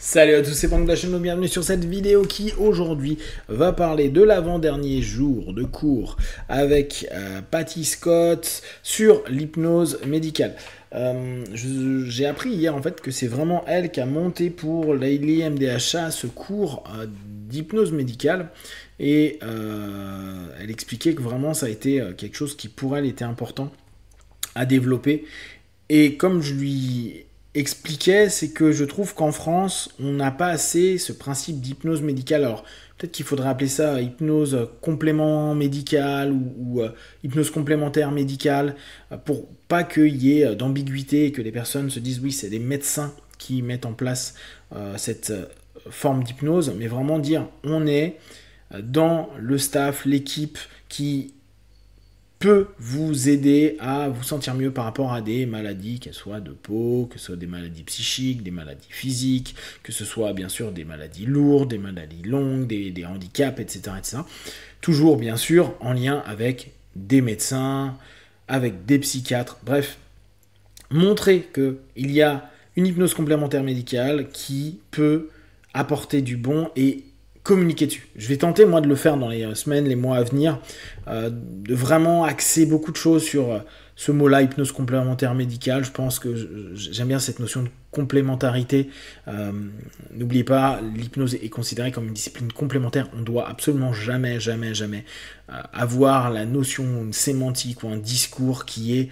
Salut à tous, c'est Pank de la chaîne, bienvenue sur cette vidéo qui aujourd'hui va parler de l'avant-dernier jour de cours avec Patty Scott sur l'hypnose médicale. J'ai appris hier en fait que c'est vraiment elle qui a monté pour l'IMDHA ce cours d'hypnose médicale et elle expliquait que vraiment ça a été quelque chose qui pour elle était important à développer. Et comme je lui expliquais, c'est que je trouve qu'en France, on n'a pas assez ce principe d'hypnose médicale. Alors, peut-être qu'il faudrait appeler ça hypnose complément médical ou hypnose complémentaire médicale, pour pas qu'il y ait d'ambiguïté et que les personnes se disent oui, c'est des médecins qui mettent en place cette forme d'hypnose, mais vraiment dire on est dans le staff, l'équipe qui peut vous aider à vous sentir mieux par rapport à des maladies, qu'elles soient de peau, que ce soit des maladies psychiques, des maladies physiques, que ce soit bien sûr des maladies lourdes, des maladies longues, des handicaps, etc., etc. Toujours bien sûr en lien avec des médecins, avec des psychiatres, bref, montrer qu'il y a une hypnose complémentaire médicale qui peut apporter du bon et communiquer dessus. Je vais tenter moi de le faire dans les semaines, les mois à venir, de vraiment axer beaucoup de choses sur ce mot-là, hypnose complémentaire médicale. Je pense que j'aime bien cette notion de complémentarité. N'oubliez pas, l'hypnose est considérée comme une discipline complémentaire. On doit absolument jamais avoir la notion, une sémantique ou un discours qui est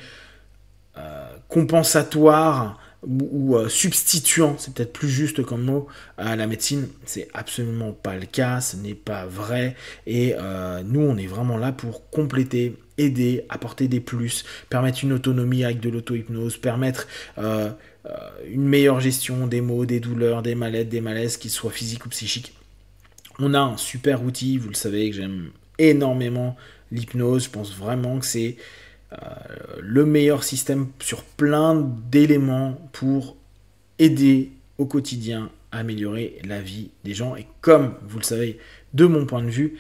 compensatoire ou substituant, c'est peut-être plus juste comme mot, à la médecine. C'est absolument pas le cas, ce n'est pas vrai, et nous on est vraiment là pour compléter, aider, apporter des plus, permettre une autonomie avec de l'auto-hypnose, permettre une meilleure gestion des maux, des douleurs, des mal-être, des malaises, qu'ils soient physiques ou psychiques. On a un super outil, vous le savez que j'aime énormément l'hypnose, je pense vraiment que c'est le meilleur système sur plein d'éléments pour aider au quotidien à améliorer la vie des gens. Et comme vous le savez, de mon point de vue,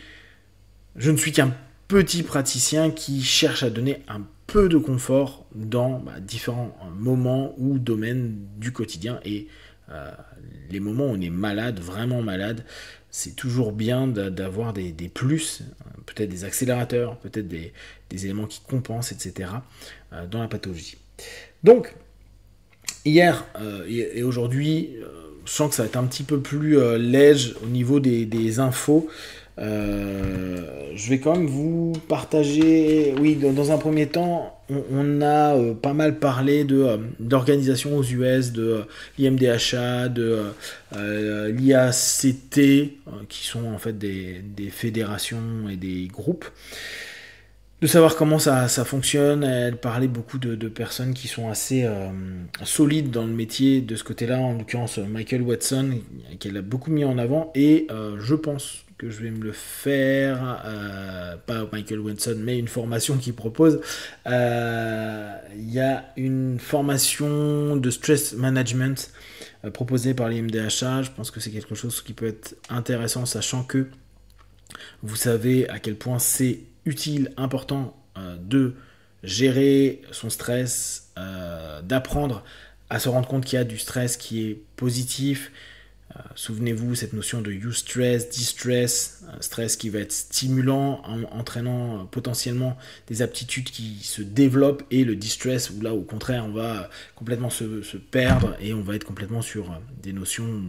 je ne suis qu'un petit praticien qui cherche à donner un peu de confort dans différents moments ou domaines du quotidien. Et les moments où on est malade, vraiment malade, c'est toujours bien d'avoir des plus, peut-être des accélérateurs, peut-être des éléments qui compensent, etc., dans la pathologie. Donc, hier et aujourd'hui, je sens que ça va être un petit peu plus léger au niveau des infos. Je vais quand même vous partager, oui, dans un premier temps, on a pas mal parlé d'organisations aux US, de l'IMDHA, de l'IACT, qui sont en fait des fédérations et des groupes, de savoir comment ça fonctionne. Elle parlait beaucoup de personnes qui sont assez solides dans le métier de ce côté-là, en l'occurrence Michael Watson, qu'elle a beaucoup mis en avant, et je pense que je vais me le faire, pas Michael Watson, mais une formation qu'il propose. Il y a une formation de stress management proposée par l'IMDHA. Je pense que c'est quelque chose qui peut être intéressant, sachant que vous savez à quel point c'est utile, important de gérer son stress, d'apprendre à se rendre compte qu'il y a du stress qui est positif. Souvenez-vous, cette notion de eustress, distress, stress qui va être stimulant, entraînant potentiellement des aptitudes qui se développent, et le distress où là au contraire on va complètement se perdre et on va être complètement sur des notions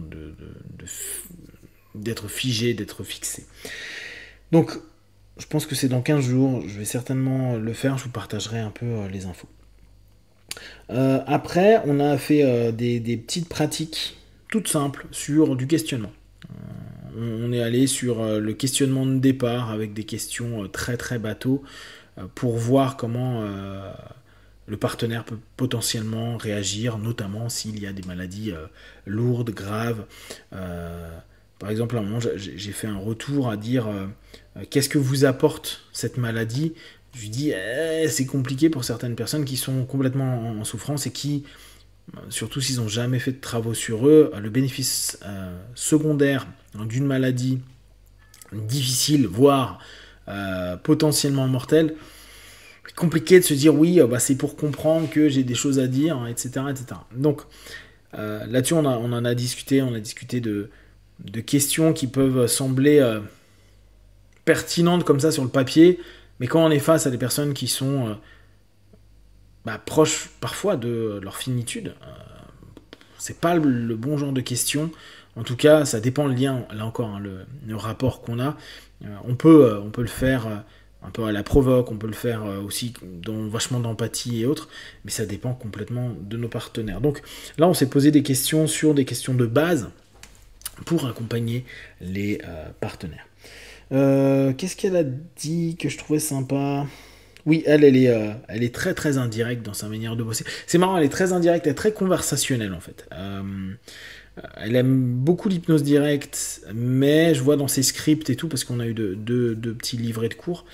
d'être figé, d'être fixé. Donc je pense que c'est dans 15 jours, je vais certainement le faire, je vous partagerai un peu les infos. Après, on a fait des petites pratiques toutes simples sur du questionnement. On est allé sur le questionnement de départ avec des questions très très bateaux pour voir comment le partenaire peut potentiellement réagir, notamment s'il y a des maladies lourdes, graves. Par exemple, à un moment, j'ai fait un retour à dire qu'est-ce que vous apporte cette maladie. Je lui dis c'est compliqué pour certaines personnes qui sont complètement en souffrance et qui, surtout s'ils n'ont jamais fait de travaux sur eux, le bénéfice secondaire d'une maladie difficile, voire potentiellement mortelle, c'est compliqué de se dire oui, c'est pour comprendre que j'ai des choses à dire, etc., etc. Donc, Là-dessus, on en a discuté, de questions qui peuvent sembler pertinentes comme ça sur le papier, mais quand on est face à des personnes qui sont proches parfois de leur finitude, c'est pas le bon genre de questions. En tout cas, ça dépend le lien, là encore, hein, le rapport qu'on a. On peut le faire un peu à la provoque, on peut le faire aussi dans vachement d'empathie et autres, mais ça dépend complètement de nos partenaires. Donc là, on s'est posé des questions sur des questions de base pour accompagner les partenaires. Qu'est-ce qu'elle a dit que je trouvais sympa ? Oui, elle est très très indirecte dans sa manière de bosser. C'est marrant, elle est très indirecte, elle est très conversationnelle en fait. Elle aime beaucoup l'hypnose directe, mais je vois dans ses scripts et tout, parce qu'on a eu deux petits livrets de cours,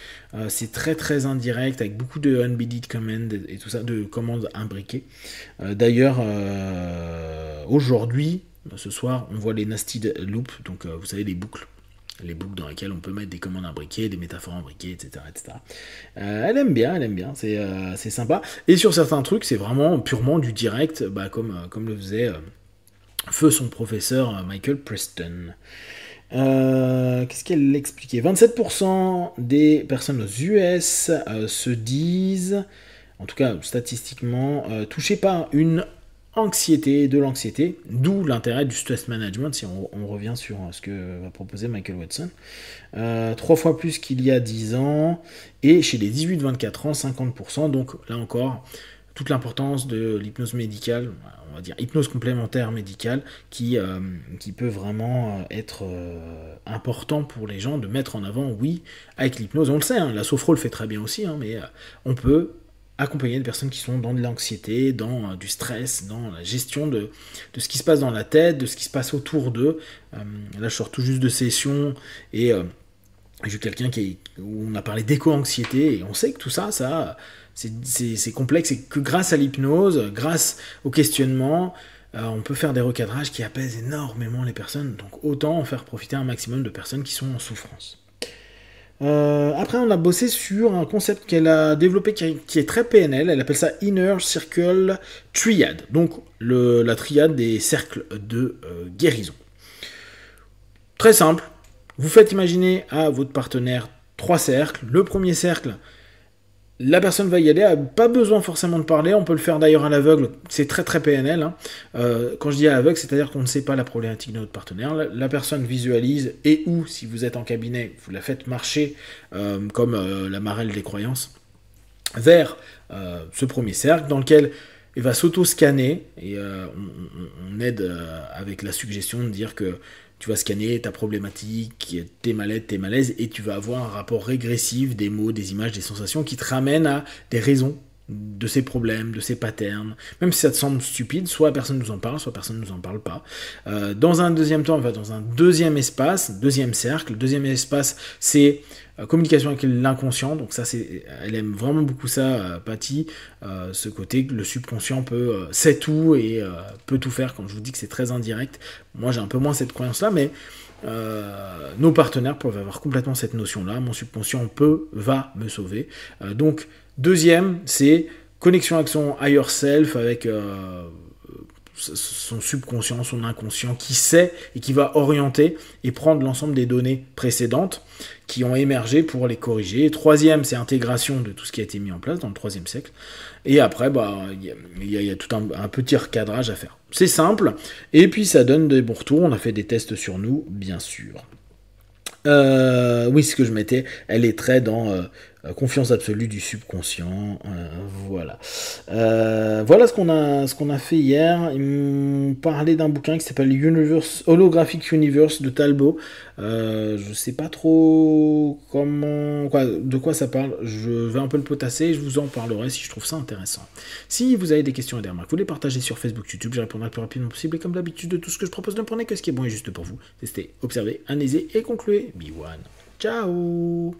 c'est très très indirect, avec beaucoup de unbelieved commands et tout ça, de commandes imbriquées. D'ailleurs, aujourd'hui, ce soir, on voit les nested loops, donc vous savez, les boucles dans lesquelles on peut mettre des commandes imbriquées, des métaphores imbriquées, etc. etc. Elle aime bien, c'est sympa. Et sur certains trucs, c'est vraiment purement du direct, comme le faisait feu son professeur Michael Preston. Qu'est-ce qu'elle expliquait ? 27% des personnes aux US se disent, en tout cas statistiquement, touchées par de l'anxiété, d'où l'intérêt du stress management, si on revient sur ce que va proposer Michael Watson. 3 fois plus qu'il y a 10 ans, et chez les 18-24 ans, 50%, donc là encore, toute l'importance de l'hypnose médicale, on va dire hypnose complémentaire médicale, qui peut vraiment être important pour les gens de mettre en avant, oui, avec l'hypnose, on le sait, hein, la sophro le fait très bien aussi, hein, mais on peut accompagner des personnes qui sont dans de l'anxiété, dans du stress, dans la gestion de ce qui se passe dans la tête, de ce qui se passe autour d'eux. Là, je sors tout juste de session et j'ai eu quelqu'un où on a parlé d'éco-anxiété et on sait que tout ça c'est complexe et que grâce à l'hypnose, grâce au questionnement, on peut faire des recadrages qui apaisent énormément les personnes. Donc autant en faire profiter un maximum de personnes qui sont en souffrance. Après, on a bossé sur un concept qu'elle a développé qui est très PNL. Elle appelle ça Inner Circle Triad. Donc, la triade des cercles de guérison. Très simple. Vous faites imaginer à votre partenaire 3 cercles. Le premier cercle, la personne va y aller, elle n'a pas besoin forcément de parler, on peut le faire d'ailleurs à l'aveugle, c'est très très PNL. Hein. Quand je dis à l'aveugle, c'est-à-dire qu'on ne sait pas la problématique de notre partenaire, la personne visualise, et ou si vous êtes en cabinet, vous la faites marcher comme la marelle des croyances, vers ce premier cercle dans lequel il va s'auto-scanner, et on aide avec la suggestion de dire que tu vas scanner ta problématique, tes malaises, et tu vas avoir un rapport régressif des mots, des images, des sensations qui te ramènent à des raisons de ces problèmes, de ces patterns. Même si ça te semble stupide, soit personne ne nous en parle, soit personne ne nous en parle pas. Dans un deuxième temps, on va dans un deuxième espace, deuxième cercle. Le deuxième espace, c'est communication avec l'inconscient. Donc ça, elle aime vraiment beaucoup ça, Patty. Ce côté que le subconscient sait tout et peut tout faire. Quand je vous dis que c'est très indirect, moi j'ai un peu moins cette croyance-là, mais nos partenaires peuvent avoir complètement cette notion-là. Mon subconscient va me sauver. Donc deuxième, c'est connexion avec son higher self, avec son subconscient, son inconscient, qui sait et qui va orienter et prendre l'ensemble des données précédentes qui ont émergé pour les corriger. Troisième, c'est intégration de tout ce qui a été mis en place dans le troisième siècle. Et après, il y a tout un petit recadrage à faire. C'est simple, et puis ça donne des bons retours. On a fait des tests sur nous, bien sûr. Oui, ce que je mettais, elle est très dans confiance absolue du subconscient. Voilà. Voilà ce qu'on a fait hier. Ils m'ont parlé d'un bouquin qui s'appelle Holographic Universe de Talbot. Je sais pas trop de quoi ça parle. Je vais un peu le potasser et je vous en parlerai si je trouve ça intéressant. Si vous avez des questions et des remarques, vous les partagez sur Facebook, YouTube, je répondrai le plus rapidement possible. Et comme d'habitude, de tout ce que je propose, ne prenez que ce qui est bon et juste pour vous. Testez, observez, analysez et concluez. Be one. Ciao.